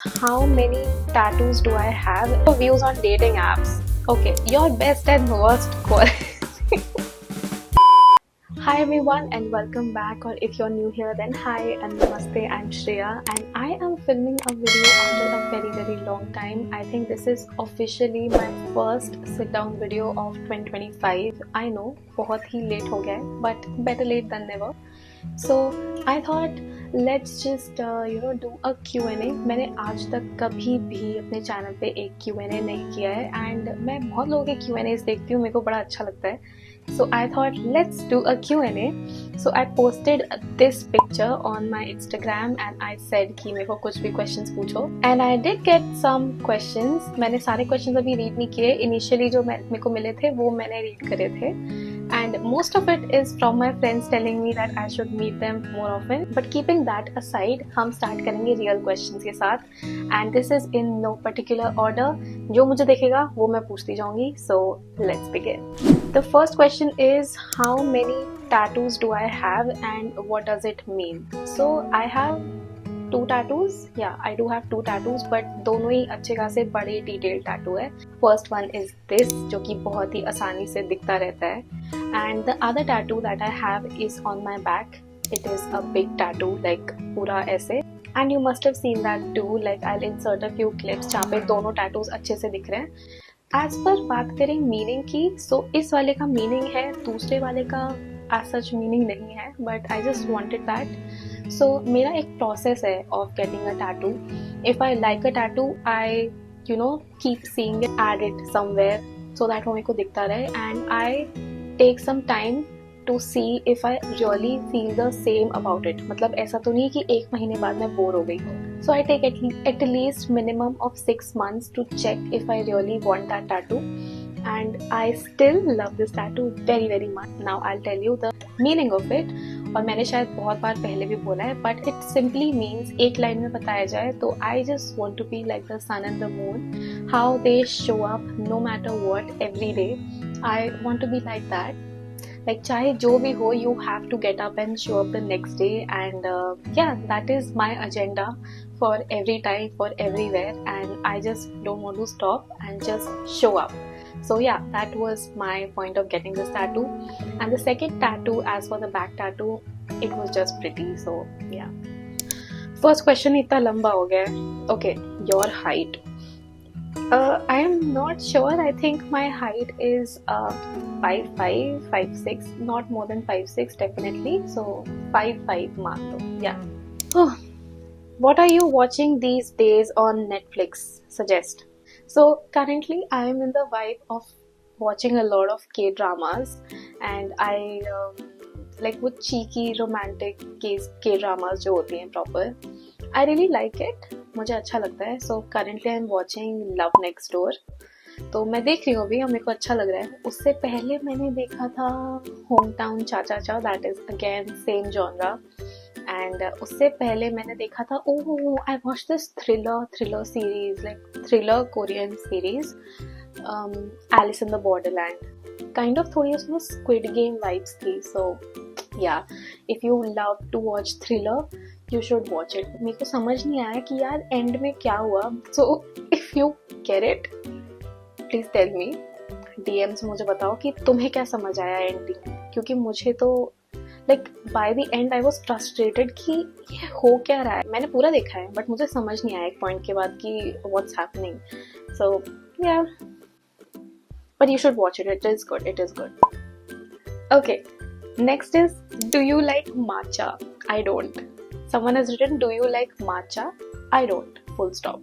How many tattoos do I have? Views on dating apps. Okay, your best and worst quality. Hi everyone and welcome back, or if you're new here then hi and namaste, I'm Shreya and I am filming a video after a very long time. I think this is officially my first sit down video of 2025. I know बहुत ही late हो गया है, but better late than never. So I thought let's just do a Q&A. मैंने आज तक कभी भी अपने चैनल पे एक Q&A नहीं किया है एंड मैं बहुत लोगों के Q&As देखती हूँ, मेरे को बड़ा अच्छा लगता है. So I thought let's do a Q&A. So I posted this picture on my Instagram and I said कि मेरे को कुछ भी questions पूछो and I did get some questions. मैंने सारे questions अभी read नहीं किए. Initially जो मेरे को मिले थे वो मैंने read करे थे. And most of it is from my friends telling me that I should meet them more often. But keeping that aside, हम start करेंगे real questions के साथ. And this is in no particular order. जो मुझे दिखेगा वो मैं पूछती जाऊँगी. So let's begin. The first question is how many tattoos do I have and what does it mean? So I have two tattoos. Yeah, I do have two tattoos, but दोनों ही अच्छे खासे बड़े detailed tattoo है. First one is this, जो कि बहुत ही आसानी से दिखता रहता है. And the other tattoo that I have is on my back. It is a big tattoo, like पूरा ऐसे. And you must have seen that too. Like I'll insert a few clips जहाँ पे दोनों tattoos अच्छे से दिख रहे हैं. As per बात करें मीनिंग की, so इस वाले का मीनिंग है, दूसरे वाले का as such मीनिंग नहीं है, but I just wanted that. So मेरा एक प्रोसेस है of getting a tattoo. If I like a tattoo, I keep seeing it, add it somewhere so that वो मेरे को दिखता रहे, and I take some time to see if I really feel the same about it. मतलब ऐसा तो नहीं कि एक महीने बाद मैं बोर हो गई. So I take at least minimum of 6 months to check if I really want that tattoo. And I still love this tattoo very much. Now I'll tell you the meaning of it. और मैंने शायद बहुत बार पहले भी बोला है, but it simply means, एक line में बताया जाए तो I just want to be like the sun and the moon, how they show up no matter what every day. I want to be like that. Like चाहे जो भी हो, you have to get up and show up the next day, and yeah, that is my agenda for every time, for everywhere, and I just don't want to stop and just show up. So yeah, that was my point of getting this tattoo. And the second tattoo, as for the back tattoo, it was just pretty. So yeah. First question इतना लंबा हो गया है. Okay, your height. I am not sure. I think my height is 5'5", 5'6", not more than 5'6", definitely. So 5'5" मान लो. Yeah. Oh, what are you watching these days on Netflix? Suggest. So currently I am in the vibe of watching a lot of K-dramas, and I like वो cheeky romantic K-dramas जो होती हैं proper. I really like it. मुझे अच्छा लगता है. So currently I'm watching Love Next Door. तो मैं देख रही हूँ अभी और मेरे को अच्छा लग रहा है. उससे पहले मैंने देखा था Hometown Cha-Cha-Cha. That is again same genre. And उससे पहले मैंने देखा था I watched this thriller series, like thriller Korean series, Alice in the Borderland. Kind of थोड़ी उसमें Squid Game vibes थी. So yeah, if you love to watch thriller, you should watch it. मेरे को समझ नहीं आया कि यार end में क्या हुआ. So if you get it, please tell me. DMs मुझे बताओ कि तुम्हें क्या समझ आया ending, क्योंकि मुझे तो like by the end I was frustrated कि ये हो क्या रहा है. मैंने पूरा देखा है but मुझे समझ नहीं आया एक point के बाद कि what's happening. So yeah, but you should watch it. It is good. Okay, next is, do you like matcha? I don't. Someone has written, do you like matcha? I don't. Full stop.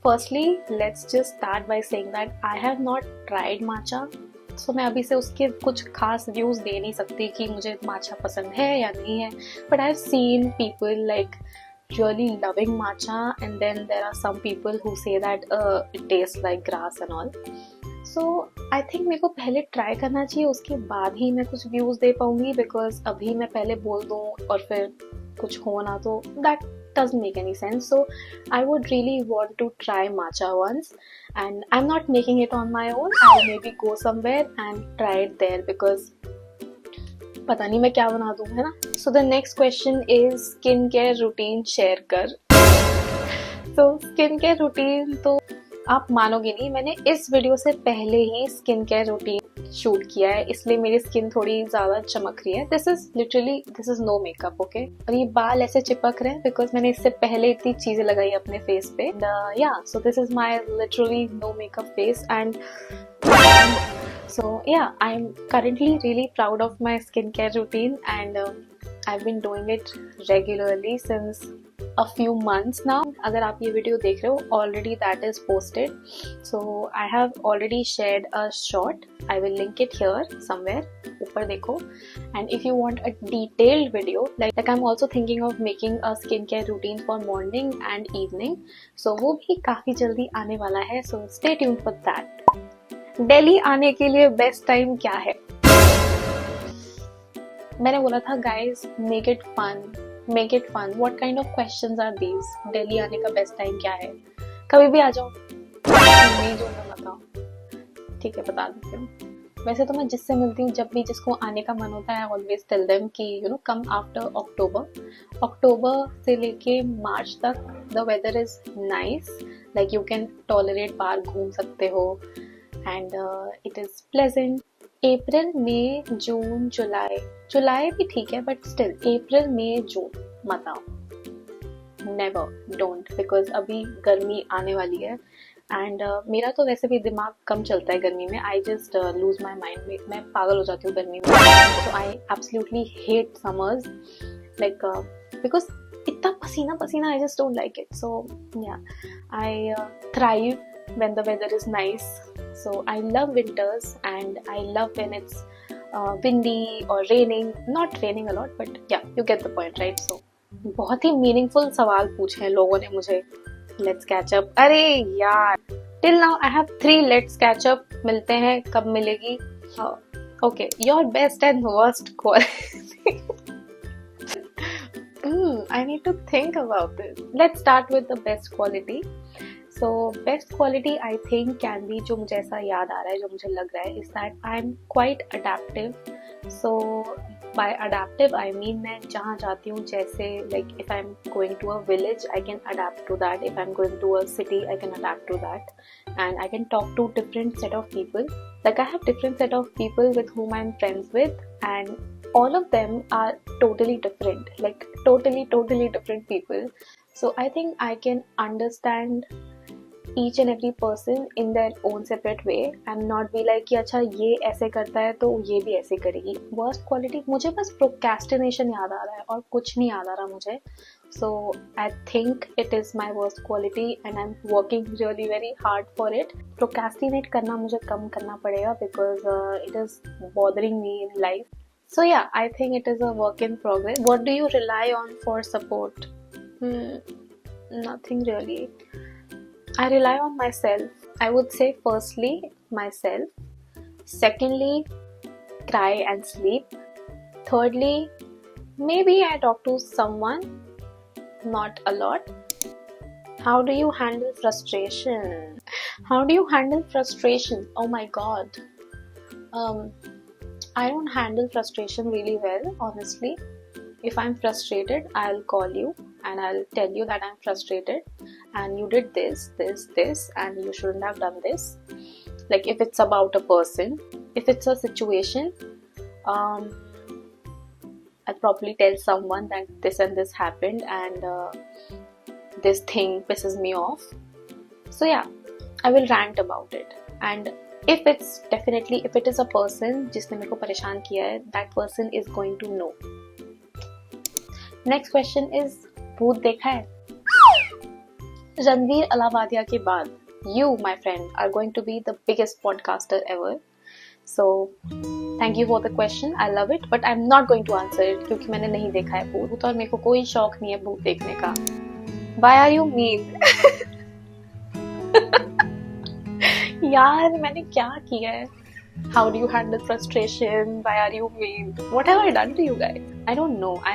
Firstly, let's just start by saying that I have not tried matcha. So मैं अभी से उसके कुछ खास views दे नहीं सकती कि मुझे matcha पसंद है या नहीं है. But I've seen people like really loving matcha, and then there are some people who say that it tastes like grass and all. So I think मेरे को पहले ट्राई करना चाहिए, उसके बाद ही मैं कुछ व्यूज़ दे पाऊँगी, because अभी मैं पहले बोल दूँ और फिर कुछ हो ना तो that doesn't make any sense. So I would really want to try matcha once, and I'm not making it on my own. I'll maybe go somewhere and try it there, because पता नहीं मैं क्या बना दूँ, है ना. So the next question is, skincare routine share कर. So skin care routine तो आप मानोगे नहीं, मैंने इस वीडियो से पहले ही स्किन केयर रूटीन शूट किया है, इसलिए मेरी स्किन थोड़ी ज्यादा चमक रही है. This is no makeup, okay. और ये बाल ऐसे चिपक रहे हैं बिकॉज मैंने इससे पहले इतनी चीजें लगाई अपने फेस पे. या so this is my literally no makeup face. And so yeah, I'm currently really proud of my skincare routine, and I've been doing it regularly since a few months now. अगर आप ये video देख रहे हो, already that is posted, so I have already shared a short. I will link it here somewhere, ऊपर देखो. And if you want a detailed video, like I'm also thinking of making a skincare routine for morning and evening, so वो भी काफी जल्दी आने वाला है, so stay tuned for that. Delhi आने के लिए बेस्ट टाइम क्या है? मैंने बोला था guys, make it fun. What kind of questions are these? Delhi आने का बेस्ट टाइम क्या है? कभी भी आ जाओ, नहीं जो मैं बताओ, ठीक है, बता देती हूँ. वैसे तो मैं जिससे मिलती हूँ, जब भी जिसको आने का मन होता है, आई ऑलवेज टेल देम कि you know come after October से लेके मार्च तक the weather is nice, like you can tolerate, बाहर घूम सकते हो, and it is pleasant. अप्रैल, मई, जून, जुलाई भी ठीक है, बट स्टिल अप्रैल, मई, जून मत आओ. नेवर, डोंट, बिकॉज अभी गर्मी आने वाली है. एंड मेरा तो वैसे भी दिमाग कम चलता है गर्मी में. I just lose my mind. मैं पागल हो जाती हूँ गर्मी में. So I absolutely hate summers, like because इतना पसीना, I just don't like it. So yeah, I thrive when the weather is nice. So I love winters, and I love when it's windy or raining. Not raining a lot, but yeah, you get the point, right? So बहुत ही meaningful सवाल पूछे हैं लोगों ने मुझे. Let's catch up. अरे यार, till now I have 3 let's catch up. मिलते हैं, कब मिलेगी? Okay, your best and worst quality. I need to think about this. Let's start with the best quality. So best quality I think can be, जो मुझे ऐसा याद आ रहा है, जो मुझे लग रहा है, is that I'm quite adaptive. So by adaptive I mean मैं जहाँ जाती हूँ, जैसे like if I'm going to a village I can adapt to that. If I'm going to a city I can adapt to that, and I can talk to different set of people. Like I have different set of people with whom I'm friends with, and all of them are totally different, like totally different people. So I think I can understand each and every person in their own separate way and not be like कि अच्छा ये ऐसे करता है तो ये भी ऐसे करेगी. Worst quality, मुझे बस procrastination याद आ रहा है और कुछ नहीं याद आ रहा मुझे. So I think it is my worst quality and I'm working really very hard for it. Procrastinate करना मुझे कम करना पड़ेगा because it is bothering me in life. So yeah, I think it is a work in progress. What do you rely on for support? Nothing really. I rely on myself. I would say firstly myself. Secondly, cry and sleep. Thirdly, maybe I talk to someone. Not a lot. How do you handle frustration? Oh my god. I don't handle frustration really well, honestly. If I'm frustrated, I'll call you and I'll tell you that I'm frustrated and you did this, and you shouldn't have done this. Like if it's about a person, if it's a situation, I'll probably tell someone that this and this happened and this thing pisses me off. So yeah, I will rant about it. And if it is a person जिसने मेरे को परेशान किया है, that person is going to know. Next question is, भूत देखा है? रणवीर अलावादिया के बाद you, my friend, are going to be the biggest podcaster ever. So thank you for the question. I love it, but I'm not going to answer it क्योंकि मैंने नहीं देखा है भूत और मेरे को कोई शौक नहीं है भूत देखने का. Why are you mean? यार मैंने क्या किया है? How do you handle frustration? Why are you mean? What have I done to you guys? I don't know. I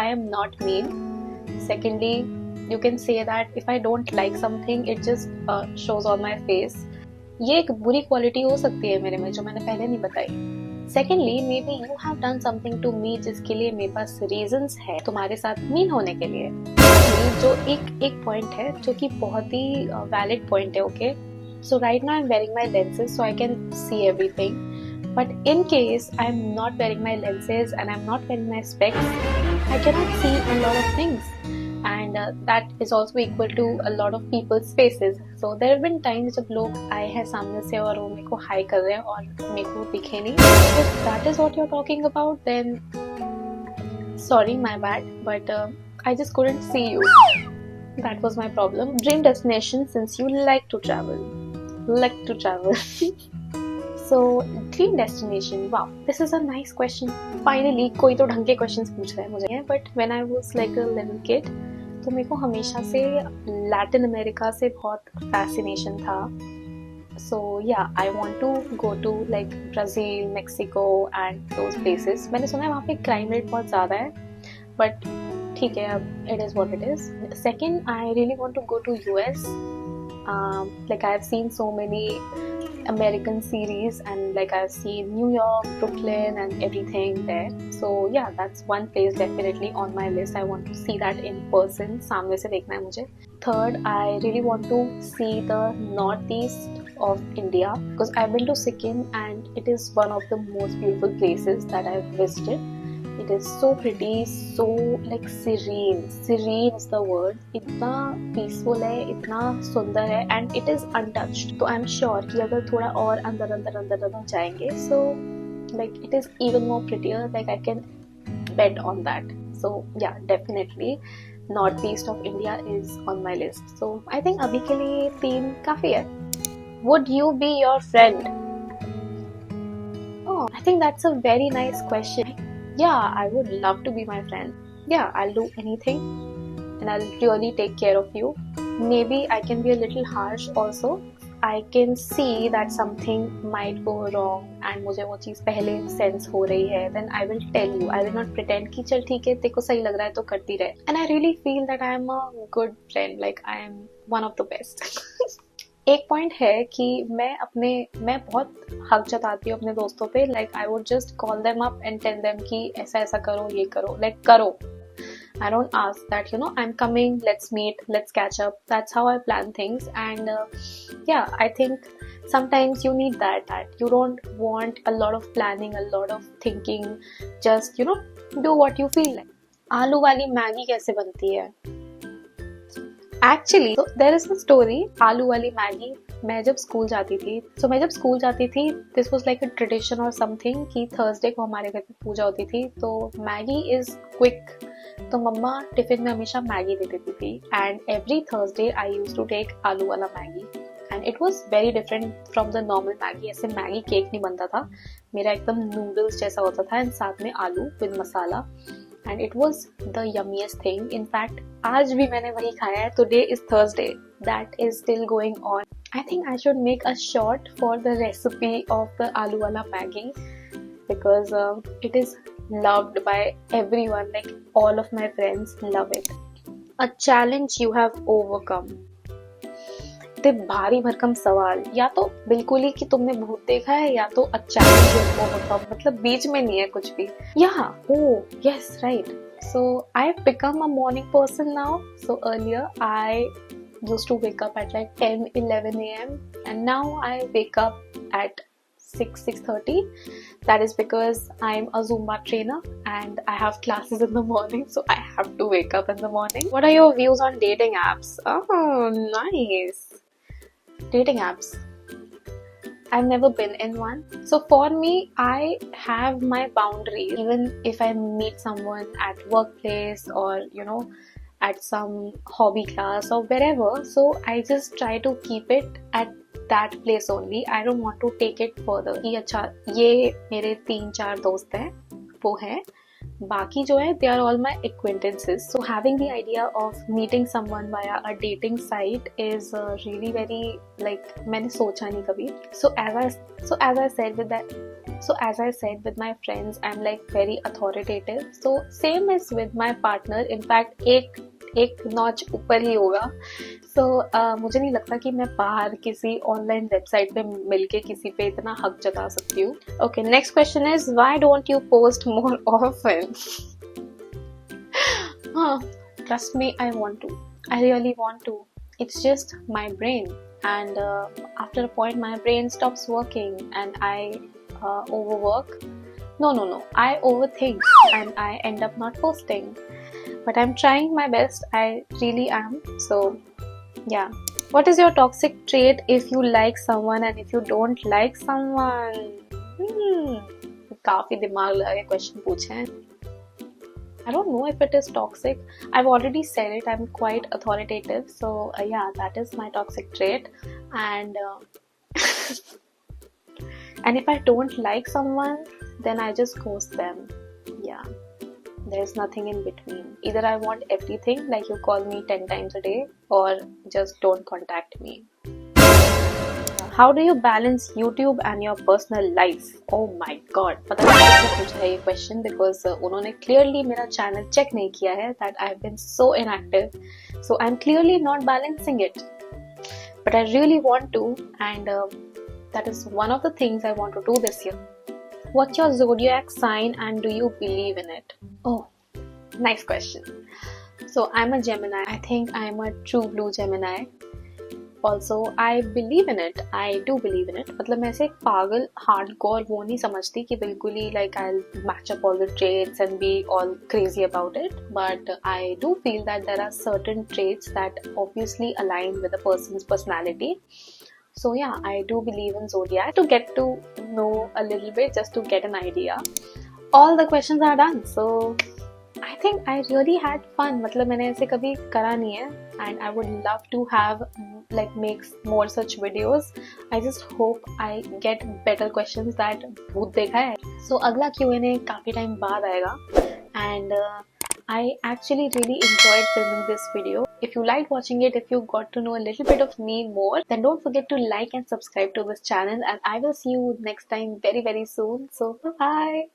am not mean. Secondly, you can say that if I don't like something, it just shows on my face. ये एक बुरी quality हो सकती है मेरे में जो मैंने पहले नहीं बताई. Secondly, maybe you have done something to me जिसके लिए मेरे पास reasons है तुम्हारे साथ mean होने के लिए. बेसिकली जो एक पॉइंट है जो कि बहुत ही वैलिड पॉइंट है. Okay, so right now I'm wearing my lenses so I can see everything, but in case I'm not wearing my lenses and I'm not wearing my specs, I cannot see a lot of things, and that is also equal to a lot of people's faces. So there have been times जब लोग आए हैं सामने से और वो मेरे को हाई कर रहे हैं और मेरे को दिखे नहीं. If that is what you're talking about, then sorry, my bad, but I just couldn't see you. That was my problem. Dream destination, since you like to travel. So, dream destination. Wow, this is a nice question. Finally, कोई तो ढंग के questions पूछ रहा है मुझे. But when I was like a little kid, तो मेरे को हमेशा से लैटिन अमेरिका से बहुत fascination था. So yeah, I want to go to like Brazil, Mexico and those places. मैंने सुना है वहाँ पे crime rate बहुत ज़्यादा है, but ठीक है, अब it is what it is. Second, I really want to go to US. Like I've seen so many American series and like I've seen New York, Brooklyn and everything there. So yeah, that's one place definitely on my list. I want to see that in person. सामने से देखना है मुझे. Third, I really want to see the northeast of India because I've been to Sikkim and it is one of the most beautiful places that I've visited. It is so pretty, so like serene is the word. इतना peaceful है, इतना सुंदर है and it is untouched. तो I'm sure कि अगर थोड़ा और अंदर जाएंगे, so like it is even more prettier. Like I can bet on that. So yeah, definitely northeast of India is on my list. So I think अभी के लिए 3 काफी है. Would you be your friend? Oh, I think that's a very nice question. Yeah, I would love to be my friend. Yeah, I'll do anything and I'll really take care of you. Maybe I can be a little harsh also. I can see that something might go wrong and मुझे वो चीज़ पहले sense हो रही है. Then I will tell you. I will not pretend कि चल ठीक है तेरे को सही लग रहा है तो करती रहे. And I really feel that I am a good friend. Like I am one of the best. एक पॉइंट है कि मैं बहुत हक जताती हूँ अपने दोस्तों पे. Like I would just call them up and tell them कि ऐसा ऐसा करो, ये करो, लाइक करो. I don't ask that, I'm coming, let's meet, let's catch up. That's how I plan things. And yeah, I think sometimes you need that you don't want a lot of planning, a lot of thinking. Just do what you feel like. आलू वाली Maggi कैसे बनती है? Actually, so there is a story. आलू वाली Maggi. मैं जब school जाती थी, this was like a tradition or something कि थर्सडे को हमारे घर पे पूजा होती थी. तो मैगी is quick. तो मम्मा टिफिन में हमेशा मैगी दे देती थी. And every Thursday I used to take आलू वाला Maggi. And it was very different from the normal Maggi. ऐसे मैगी केक नहीं बनता था. मेरा एकदम नूडल्स जैसा होता था and साथ में आलू with masala. And it was the yummiest thing. In fact, आज भी मैंने वही खाया है. Today is Thursday. That is still going on. I think I should make a short for the recipe of the aloo wala Maggi because it is loved by everyone. Like all of my friends love it. A challenge you have overcome. ते भारी भरकम सवाल. या तो बिल्कुल ही कि तुमने भूत देखा है या तो a challenge you have overcome. मतलब बीच में नहीं है कुछ भी. Yeah. Oh yes, right. So I've become a morning person now. So earlier I used to wake up at like 10-11 a.m. and now I wake up at 6:30. That is because I'm a Zumba trainer and I have classes in the morning, so I have to wake up in the morning. What are your views on dating apps? Oh, nice. Dating apps. I've never been in one. So for me, I have my boundaries. Even if I meet someone at workplace or at some hobby class or wherever, so I just try to keep it at that place only. I don't want to take it further कि अच्छा ये मेरे 3-4 दोस्त हैं, वो हैं, बाकी जो है they are all my acquaintances. So having the idea of meeting someone via a dating site is really very like मैंने सोचा नहीं कभी. So as I said with my friends, I'm like very authoritative. So same as with my partner. In fact एक notch ऊपर ही होगा. So मुझे नहीं लगता कि मैं बाहर किसी ऑनलाइन वेबसाइट पे मिलके किसी पे इतना हक जता सकती हूँ. Okay, next question is why don't you post more often? Trust me, I want to. I really want to. It's just my brain, and after a point, my brain stops working, and I overwork. No. I overthink, and I end up not posting. But I'm trying my best. I really am. So, yeah. What is your toxic trait if you like someone and if you don't like someone? काफी दिमाग लगा के question पूछे हैं. I don't know if it is toxic. I've already said it. I'm quite authoritative. So yeah, that is my toxic trait. And and if I don't like someone, then I just ghost them. Yeah. There's nothing in between. Either I want everything, like you call me 10 times a day, or just don't contact me. How do you balance YouTube and your personal life? Oh my god, पता नहीं किसने पूछा है ये question because उन्होंने clearly मेरा channel check नहीं किया है that I've been so inactive, so I'm clearly not balancing it. But I really want to, and that is one of the things I want to do this year. What's your zodiac sign and do you believe in it? Oh, nice question. So I'm a Gemini. I think I'm a true blue Gemini. Also, I believe in it. I do believe in it. मतलब मैं ऐसे पागल hardcore वो नहीं समझती कि बिल्कुल ही like I'll match up all the traits and be all crazy about it. But I do feel that there are certain traits that obviously align with a person's personality. So yeah, I do believe in zodiac to get to know a little bit, just to get an idea. All the questions are done. So I think I really had fun. मतलब मैंने ऐसे कभी करा नहीं है, and I would love to have like make more such videos. I just hope I get better questions that भूत देखा है. So अगला Q&A काफी टाइम बाद आएगा, and I actually really enjoyed filming this video. If you liked watching it, if you got to know a little bit of me more, then don't forget to like and subscribe to this channel, and I will see you next time very soon. So bye.